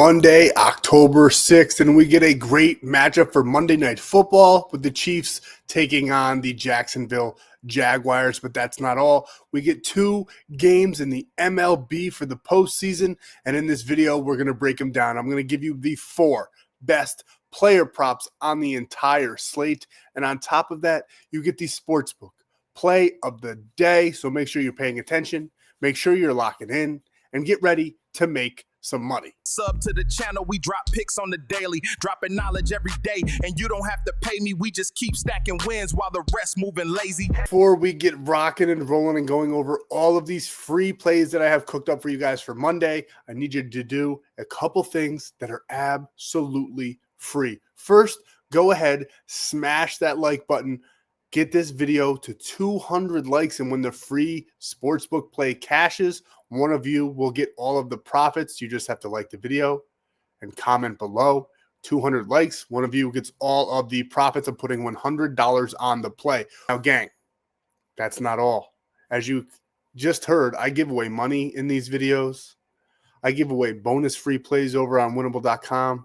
Monday, October 6th, and we get a great matchup for Monday Night Football with the Chiefs taking on the Jacksonville Jaguars, but that's not all. We get two games in the MLB for the postseason, and in this video, we're going to break them down. I'm going to give you the 4 best player props on the entire slate, and on top of that, you get the Sportsbook play of the day, so make sure you're paying attention, make sure you're locking in, and get ready to make some money. Sub to the channel, we drop picks on the daily, dropping knowledge every day, and you don't have to pay me, we just keep stacking wins while the rest moving lazy. Before we get rocking and rolling and going over all of these free plays that I have cooked up for you guys for Monday, I need you to do a couple things that are absolutely free. First, go ahead, smash that like button, get this video to 200 likes, and when the free Sportsbook play cashes, one of you will get all of the profits. You just have to like the video and comment below. 200 likes, one of you gets all of the profits of putting $100 on the play. Now, gang, that's not all. As you just heard, I give away money in these videos. I give away bonus free plays over on winible.com.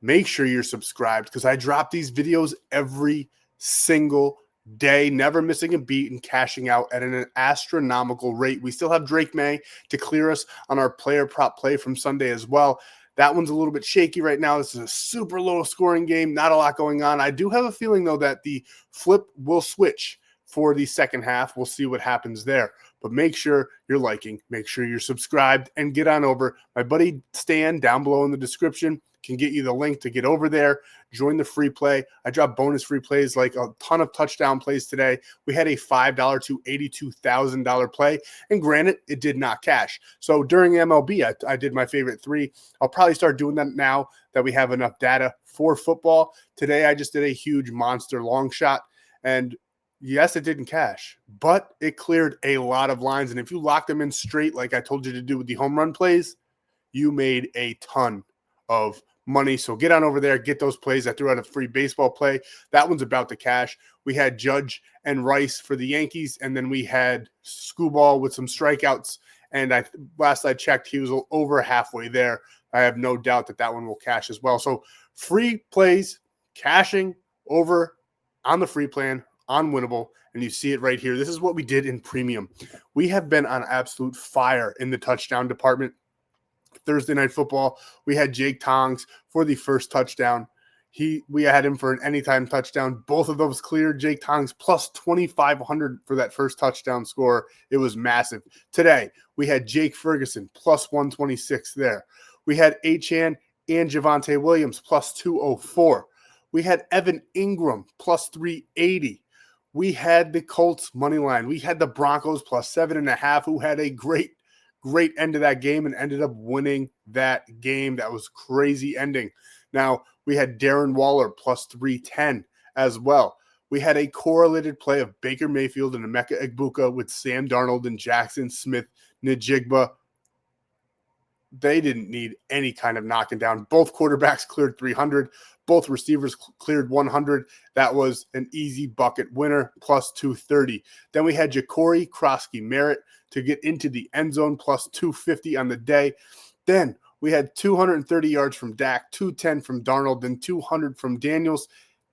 Make sure you're subscribed because I drop these videos every single day, never missing a beat and cashing out at an astronomical rate. We still have Drake May to clear us on our player prop play from Sunday as well. That one's a little bit shaky right now. This is a super low scoring game, not a lot going on. I do have a feeling, though, that the flip will switch for the second half. We'll see what happens there. But make sure you're liking, make sure you're subscribed, and get on over. My buddy Stan, down below in the description, can get you the link to get over there, join the free play. I dropped bonus free plays like a ton of touchdown plays today. We had a $5 to $82,000 play, and granted, it did not cash. So during MLB, I did my favorite 3. I'll probably start doing that now that we have enough data for football. Today, I just did a huge monster long shot, and yes, it didn't cash, but it cleared a lot of lines, and if you lock them in straight like I told you to do with the home run plays, you made a ton of money. So get on over there, get those plays. I threw out a free baseball play. That one's about to cash. We had Judge and Rice for the Yankees, and then we had Scuball with some strikeouts. And last I checked, he was over halfway there. I have no doubt that that one will cash as well. So free plays, cashing over on the free plan on Winnable, and you see it right here. This is what we did in premium. We have been on absolute fire in the touchdown department. Thursday Night Football, we had Jake Tongs for the first touchdown. We had him for an anytime touchdown. Both of those cleared. Jake Tongs plus 2,500 for that first touchdown score. It was massive. Today, we had Jake Ferguson plus 126 there. We had Achane and Javonte Williams plus 204. We had Evan Ingram plus 380. We had the Colts money line. We had the Broncos plus 7.5, who had a great end of that game and ended up winning that game. That was crazy ending. Now, we had Darren Waller plus 310 as well. We had a correlated play of Baker Mayfield and Emeka Egbuka with Sam Darnold and Jackson Smith-Njigba. They didn't need any kind of knocking down. Both quarterbacks cleared 300. Both receivers cleared 100. That was an easy bucket winner, plus 230. Then we had Ja'Cory Krosky-Merritt to get into the end zone, plus 250 on the day. Then we had 230 yards from Dak, 210 from Darnold, then 200 from Daniels.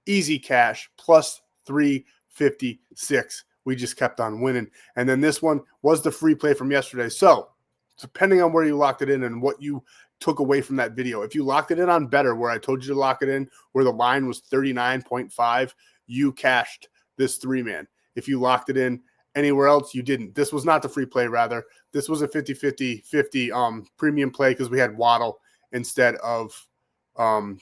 Easy cash, plus 356. We just kept on winning. And then this one was the free play from yesterday. So depending on where you locked it in and what you took away from that video, if you locked it in on Betr, where I told you to lock it in, where the line was 39.5, you cashed this 3-man. If you locked it in anywhere else, you didn't. This was not the free play, rather. This was a 50-50 premium play because we had Waddle instead of our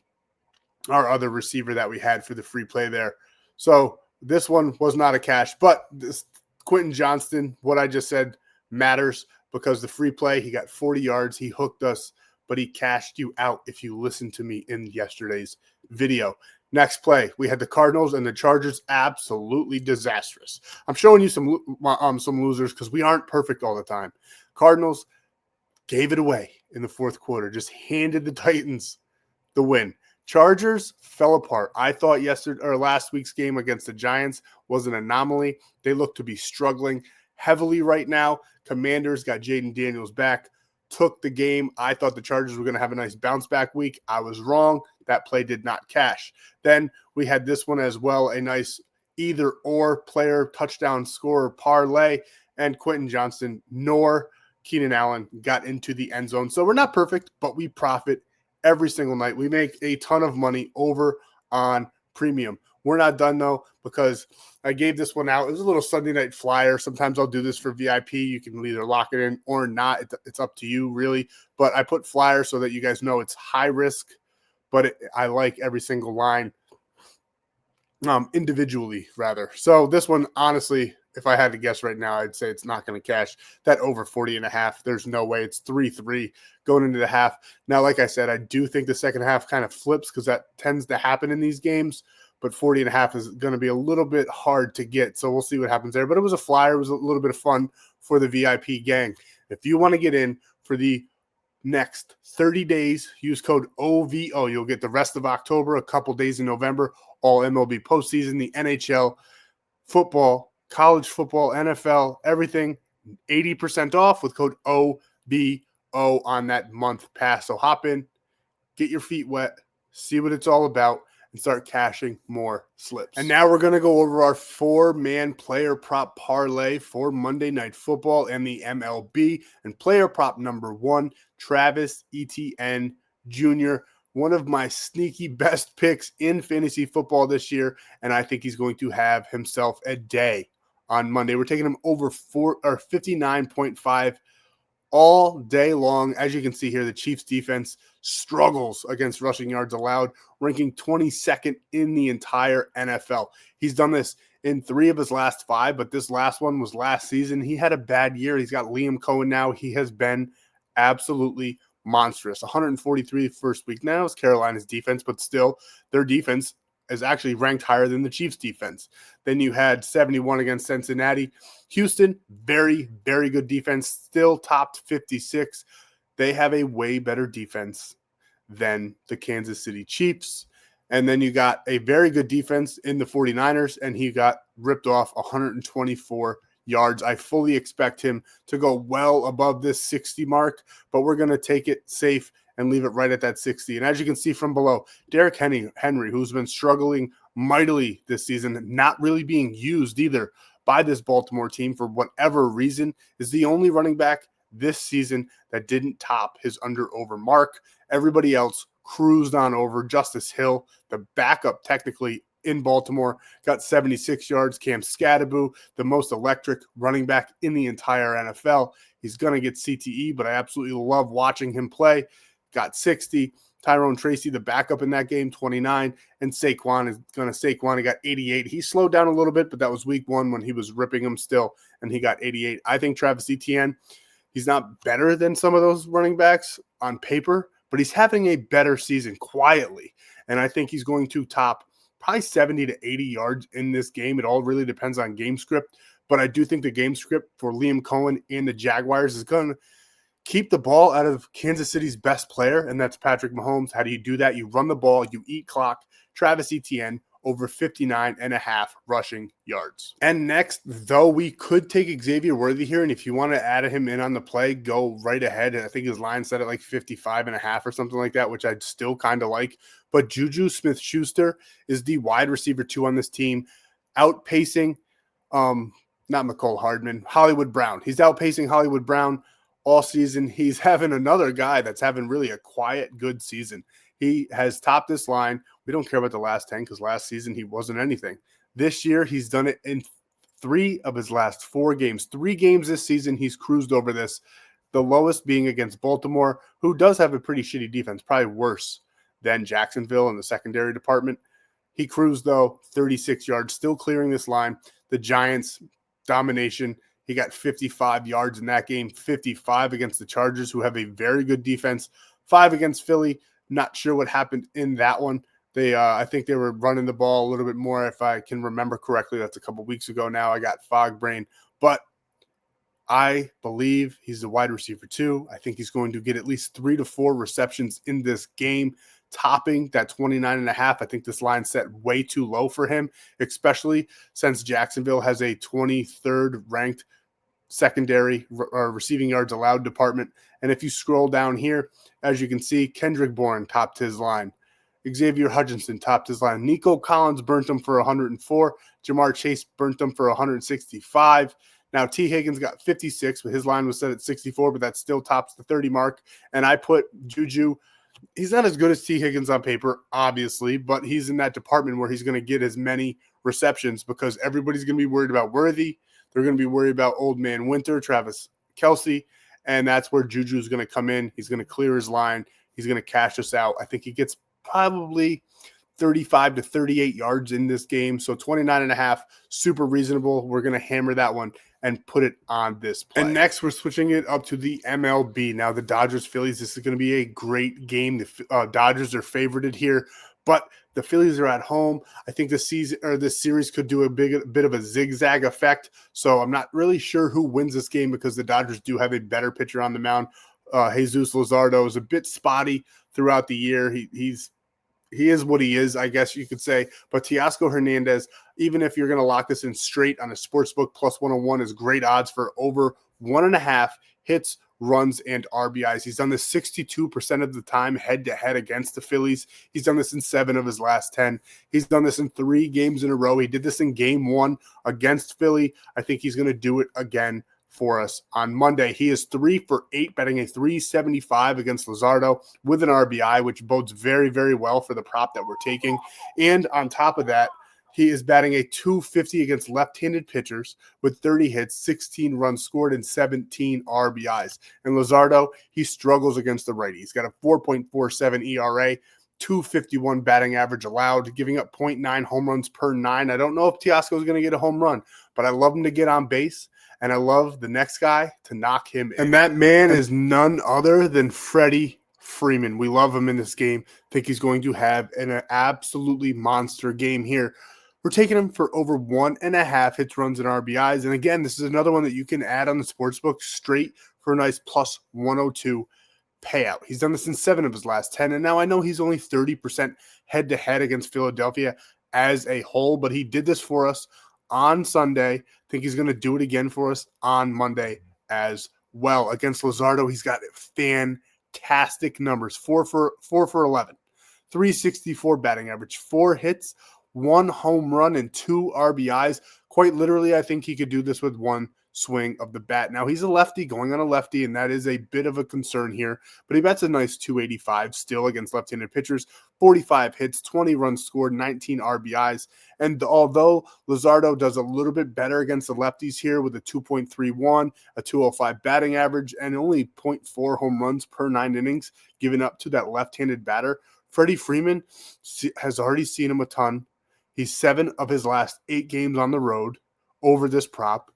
other receiver that we had for the free play there. So this one was not a cash, but this Quentin Johnston, what I just said matters because the free play, he got 40 yards. He hooked us, but he cashed you out if you listened to me in yesterday's video. Next play, we had the Cardinals and the Chargers, absolutely disastrous. I'm showing you some losers because we aren't perfect all the time. Cardinals gave it away in the fourth quarter, just handed the Titans the win. Chargers fell apart. I thought last week's game against the Giants was an anomaly. They look to be struggling heavily right now. Commanders got Jaden Daniels back. took the game. I thought the Chargers were going to have a nice bounce back week. I was wrong. That play did not cash. Then we had this one as well, a nice either or player touchdown scorer parlay, and Quentin Johnston nor Keenan Allen got into the end zone. So we're not perfect, but we profit every single night. We make a ton of money over on premium. We're not done though, because I gave this one out. It was a little Sunday night flyer. Sometimes I'll do this for VIP. You can either lock it in or not. It's up to you really. But I put flyer so that you guys know it's high risk, but I like every single line individually rather. So this one, honestly, if I had to guess right now, I'd say it's not going to cash. That over 40.5, there's no way. It's 3-3 going into the half. Now, like I said, I do think the second half kind of flips because that tends to happen in these games, but 40.5 is going to be a little bit hard to get. So we'll see what happens there. But it was a flyer. It was a little bit of fun for the VIP gang. If you want to get in for the next 30 days, use code OVO. You'll get the rest of October, a couple days in November, all MLB postseason, the NHL, football, college football, NFL, everything, 80% off with code OVO on that month pass. So hop in, get your feet wet, see what it's all about, and start cashing more slips. And now we're going to go over our 4-man player prop parlay for Monday Night Football and the MLB. And player prop number 1, Travis Etienne Jr., one of my sneaky best picks in fantasy football this year, and I think he's going to have himself a day on Monday. We're taking him over 59.5 all day long. As you can see here, the Chiefs defense struggles against rushing yards allowed, ranking 22nd in the entire NFL. He's done this in 3 of his last 5, but this last one was last season. He had a bad year. He's got Liam Cohen now. He has been absolutely monstrous. 143 first week. Now it's Carolina's defense, but still their defense is actually ranked higher than the Chiefs defense. Then you had 71 against Cincinnati. Houston, very, very good defense, still topped 56. They have a way better defense than the Kansas City Chiefs. And then you got a very good defense in the 49ers, and he got ripped off 124 yards. I fully expect him to go well above this 60 mark, but we're going to take it safe and leave it right at that 60. And as you can see from below, Derrick Henry, who's been struggling mightily this season, not really being used either by this Baltimore team for whatever reason, is the only running back this season that didn't top his under-over mark. Everybody else cruised on over. Justice Hill, the backup technically in Baltimore, got 76 yards. Cam Scatterbo, the most electric running back in the entire NFL. He's going to get CTE, but I absolutely love watching him play. Got 60. Tyrone Tracy, the backup in that game, 29. And Saquon is going to Saquon. He got 88. He slowed down a little bit, but that was week 1 when he was ripping him still, and he got 88. I think Travis Etienne, he's not better than some of those running backs on paper, but he's having a better season quietly. And I think he's going to top probably 70 to 80 yards in this game. It all really depends on game script, but I do think the game script for Liam Cohen and the Jaguars is going to keep the ball out of Kansas City's best player, and that's Patrick Mahomes. How do you do that? You run the ball, you eat clock. Travis Etienne, over 59.5 rushing yards. And next, though, we could take Xavier Worthy here, and if you want to add him in on the play, go right ahead. I think his line set at like 55.5 or something like that, which I'd still kind of like. But Juju Smith-Schuster is the wide receiver 2 on this team, outpacing, not McCole Hardman, Hollywood Brown. He's outpacing Hollywood Brown all season. He's having another guy that's having really a quiet, good season. He has topped this line. We don't care about the last 10 because last season he wasn't anything. This year, he's done it in 3 of his last 4 games. 3 games this season, he's cruised over this. The lowest being against Baltimore, who does have a pretty shitty defense, probably worse than Jacksonville in the secondary department. He cruised, though, 36 yards, still clearing this line. The Giants, domination. He got 55 yards in that game, 55 against the Chargers, who have a very good defense, 5 against Philly. Not sure what happened in that one. I think they were running the ball a little bit more, if I can remember correctly. That's a couple weeks ago now. I got fog brain. But I believe he's the wide receiver 2. I think he's going to get at least 3 to 4 receptions in this game, topping that 29.5. I think this line set way too low for him, especially since Jacksonville has a 23rd ranked secondary or receiving yards allowed department. And if you scroll down here, as you can see, Kendrick Bourne topped his line. Xavier Hutchinson topped his line. Nico Collins burnt him for 104. Jamar Chase burnt him for 165. Now, T. Higgins got 56, but his line was set at 64, but that still tops the 30 mark. And I put Juju. He's not as good as T. Higgins on paper, obviously, but he's in that department where he's going to get as many receptions because everybody's going to be worried about Worthy. They're going to be worried about Old Man Winter, Travis Kelce, and that's where Juju is going to come in. He's going to clear his line. He's going to cash us out. I think he gets probably 35 to 38 yards in this game. So 29.5, super reasonable. We're going to hammer that one and put it on this play. And next, we're switching it up to the MLB. Now, the Dodgers-Phillies, this is going to be a great game. The Dodgers are favorited here, but the Phillies are at home. I think this series could do a bit of a zigzag effect. So I'm not really sure who wins this game because the Dodgers do have a better pitcher on the mound. Jesus Luzardo is a bit spotty throughout the year. He is what he is, I guess you could say. But Teoscar Hernandez, even if you're going to lock this in straight on a Sportsbook plus 101, is great odds for over 1.5 hits, runs, and RBIs. He's done this 62% of the time head-to-head against the Phillies. He's done this in 7 of his last 10. He's done this in 3 games in a row. He did this in game 1 against Philly. I think he's going to do it again for us on Monday. He is 3 for 8, betting a 375 against Luzardo with an RBI, which bodes very, very well for the prop that we're taking. And on top of that, he is batting a 250 against left-handed pitchers with 30 hits, 16 runs scored, and 17 RBIs. And Luzardo, he struggles against the righty. He's got a 4.47 ERA, 251 batting average allowed, giving up 0.9 home runs per 9. I don't know if Teoscar is going to get a home run, but I love him to get on base. And I love the next guy to knock him in. And that man is none other than Freddie Freeman. We love him in this game. Think he's going to have an absolutely monster game here. We're taking him for over 1.5 hits, runs, and RBIs. And again, this is another one that you can add on the Sportsbook straight for a nice plus 102 payout. He's done this in 7 of his last 10. And now I know he's only 30% head-to-head against Philadelphia as a whole, but he did this for us on Sunday. I think he's going to do it again for us on Monday as well. Against Luzardo, he's got fantastic numbers. 4 for 11, 364 batting average, 4 hits, 1 home run, and 2 RBIs. Quite literally, I think he could do this with 1 swing of the bat. Now, he's a lefty going on a lefty, and that is a bit of a concern here, but he bats a nice 285 still against left-handed pitchers, 45 hits, 20 runs scored, 19 RBIs. And although Luzardo does a little bit better against the lefties here with a 2.31, a 205 batting average, and only 0.4 home runs per 9 innings given up to that left-handed batter, Freddie Freeman has already seen him a ton. He's 7 of his last 8 games on the road over this prop.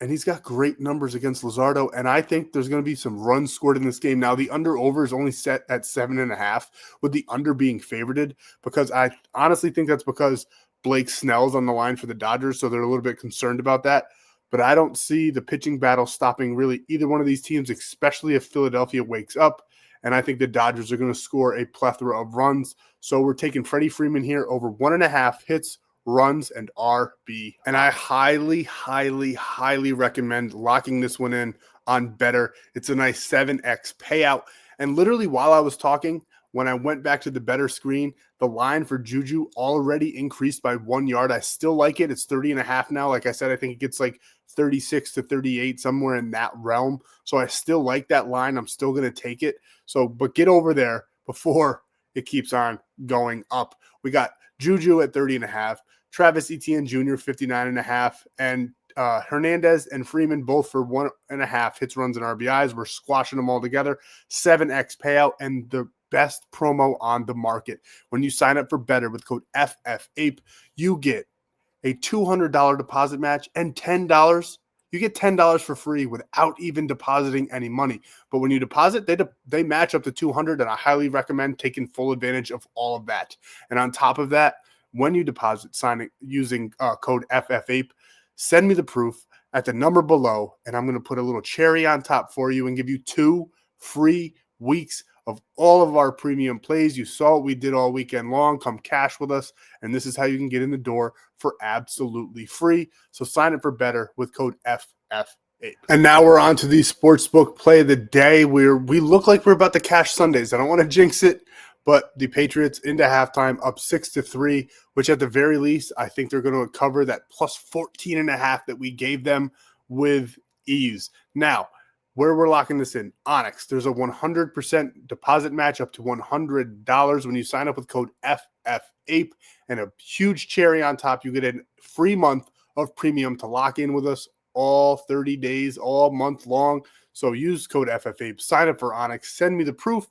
And he's got great numbers against Luzardo, and I think there's going to be some runs scored in this game. Now, the under-over is only set at 7.5, with the under being favorited, because I honestly think that's because Blake Snell's on the line for the Dodgers, so they're a little bit concerned about that. But I don't see the pitching battle stopping really either one of these teams, especially if Philadelphia wakes up. And I think the Dodgers are going to score a plethora of runs. So we're taking Freddie Freeman here over 1.5 hits, runs, and RB. And I highly, highly, highly recommend locking this one in on Betr. It's a nice 7x payout. And literally while I was talking, when I went back to the Betr screen, the line for Juju already increased by 1 yard. I still like it. It's 30.5 now. Like I said, I think it gets like 36 to 38, somewhere in that realm. So I still like that line. I'm still going to take it. So, but get over there before it keeps on going up. We got Juju at 30.5, Travis Etienne Jr. 59.5, and Hernandez and Freeman both for 1.5 hits, runs, and RBIs. We're squashing them all together. 7x payout, and the best promo on the market. When you sign up for Betr with code FFAPE, you get a $200 deposit match and $10. You get $10 for free without even depositing any money. But when you deposit, they match up to $200, and I highly recommend taking full advantage of all of that. And on top of that, when you deposit, signing using code FFAPE, send me the proof at the number below, and I'm going to put a little cherry on top for you and give you 2 free weeks of all of our premium plays. You saw what we did all weekend long. Come cash with us, and this is how you can get in the door for absolutely free. So sign up for Betr with code FFAPE. And now we're on to the Sportsbook play of the day. We look like we're about to cash Sundays. I don't want to jinx it, but the Patriots into halftime up 6-3, which at the very least, I think they're going to cover that plus 14.5 that we gave them with ease. Now, where we're locking this in, ONYX, there's a 100% deposit match up to $100 when you sign up with code FFAPE, and a huge cherry on top. You get a free month of premium to lock in with us all 30 days, all month long. So use code FFAPE, sign up for ONYX, send me the proof,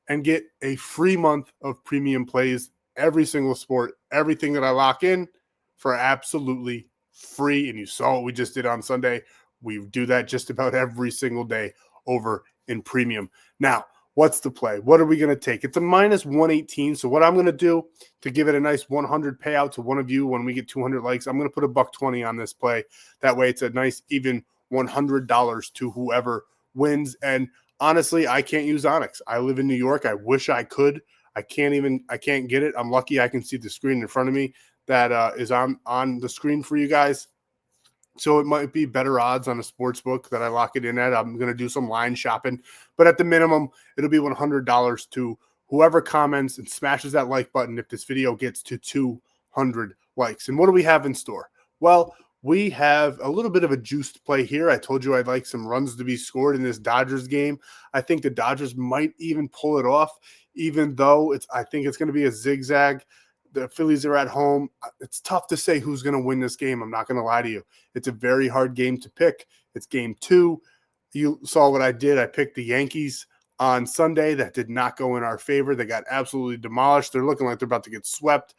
and get a free month of premium plays, every single sport, everything that I lock in for absolutely free. And you saw what we just did on Sunday. We do that just about every single day over in premium. Now, what's the play? What are we going to take? It's a minus 118. So what I'm going to do to give it a nice 100 payout to one of you when we get 200 likes, I'm going to put $120 on this play. That way it's a nice even $100 to whoever wins. And honestly, I can't use ONYX. I live in New York. I wish I could. I can't get it. I'm lucky I can see the screen in front of me that is on the screen for you guys. So it might be better odds on a sports book that I lock it in at. I'm going to do some line shopping. But at the minimum, it'll be $100 to whoever comments and smashes that like button if this video gets to 200 likes. And what do we have in store? Well, we have a little bit of a juiced play here. I told you I'd like some runs to be scored in this Dodgers game. I think the Dodgers might even pull it off, even though I think it's going to be a zigzag. The Phillies are at home. It's tough to say who's going to win this game. I'm not going to lie to you. It's a very hard game to pick. It's game 2. You saw what I did. I picked the Yankees on Sunday. That did not go in our favor. They got absolutely demolished. They're looking like they're about to get swept.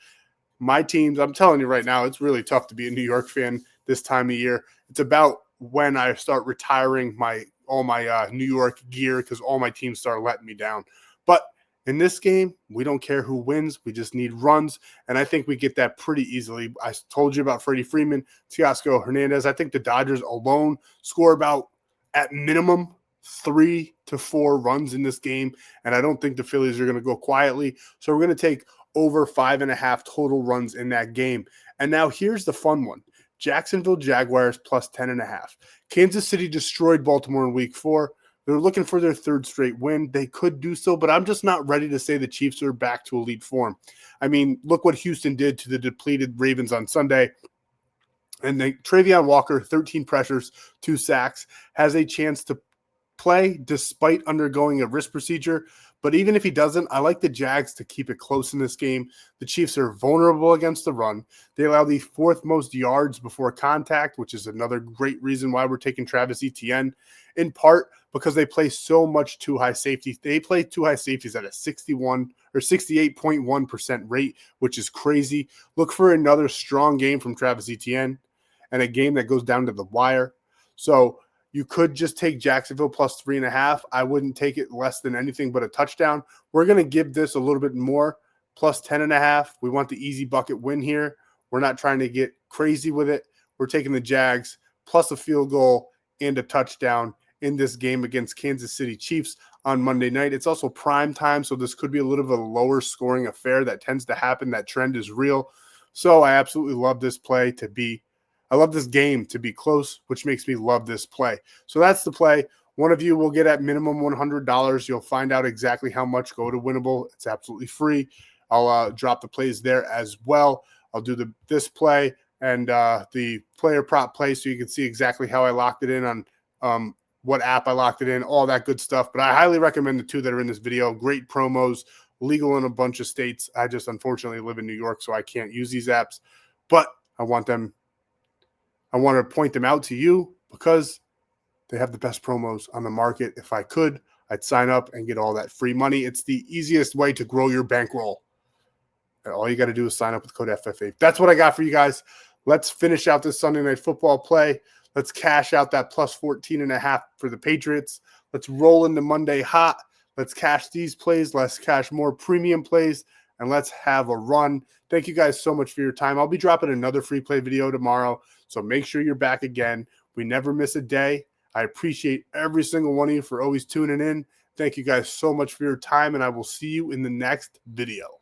My teams, I'm telling you right now, it's really tough to be a New York fan this time of year. It's about when I start retiring all my New York gear because all my teams start letting me down. But in this game, we don't care who wins. We just need runs, and I think we get that pretty easily. I told you about Freddie Freeman, Teoscar Hernandez. I think the Dodgers alone score about, at minimum, 3 to 4 runs in this game, and I don't think the Phillies are going to go quietly. So we're going to take over 5.5 total runs in that game. And now here's the fun one. Jacksonville Jaguars plus 10.5. Kansas City destroyed Baltimore in week 4. They're looking for their 3rd straight win. They could do so, but I'm just not ready to say the Chiefs are back to elite form. I mean, look what Houston did to the depleted Ravens on Sunday. And Travion Walker, 13 pressures, 2 sacks, has a chance to play despite undergoing a wrist procedure. But even if he doesn't, I like the Jags to keep it close in this game. The Chiefs are vulnerable against the run. They allow the 4th most yards before contact, which is another great reason why we're taking Travis Etienne, in part because they play so much too high safety. They play too high safeties at a 61 or 68.1% rate, which is crazy. Look for another strong game from Travis Etienne and a game that goes down to the wire. So you could just take Jacksonville plus 3.5. I wouldn't take it less than anything but a touchdown. We're going to give this a little bit more, plus 10.5. We want the easy bucket win here. We're not trying to get crazy with it. We're taking the Jags plus a field goal and a touchdown in this game against Kansas City Chiefs on Monday night. It's also prime time, so this could be a little bit of a lower scoring affair. That tends to happen. That trend is real. So I absolutely love this play to be I love this game to be close, which makes me love this play. So that's the play. One of you will get at minimum $100. You'll find out exactly how much. Go to Winible. It's absolutely free. I'll drop the plays there as well. I'll do this play and the player prop play so you can see exactly how I locked it in on what app I locked it in, all that good stuff. But I highly recommend the 2 that are in this video. Great promos, legal in a bunch of states. I just unfortunately live in New York, so I can't use these apps. But I want to point them out to you because they have the best promos on the market. If I could, I'd sign up and get all that free money. It's the easiest way to grow your bankroll. And all you got to do is sign up with code FFA. That's what I got for you guys. Let's finish out this Sunday Night Football play. Let's cash out that plus 14.5 for the Patriots. Let's roll into Monday hot. Let's cash these plays. Let's cash more premium plays. And let's have a run. Thank you guys so much for your time. I'll be dropping another free play video tomorrow. So make sure you're back again. We never miss a day. I appreciate every single one of you for always tuning in. Thank you guys so much for your time. And I will see you in the next video.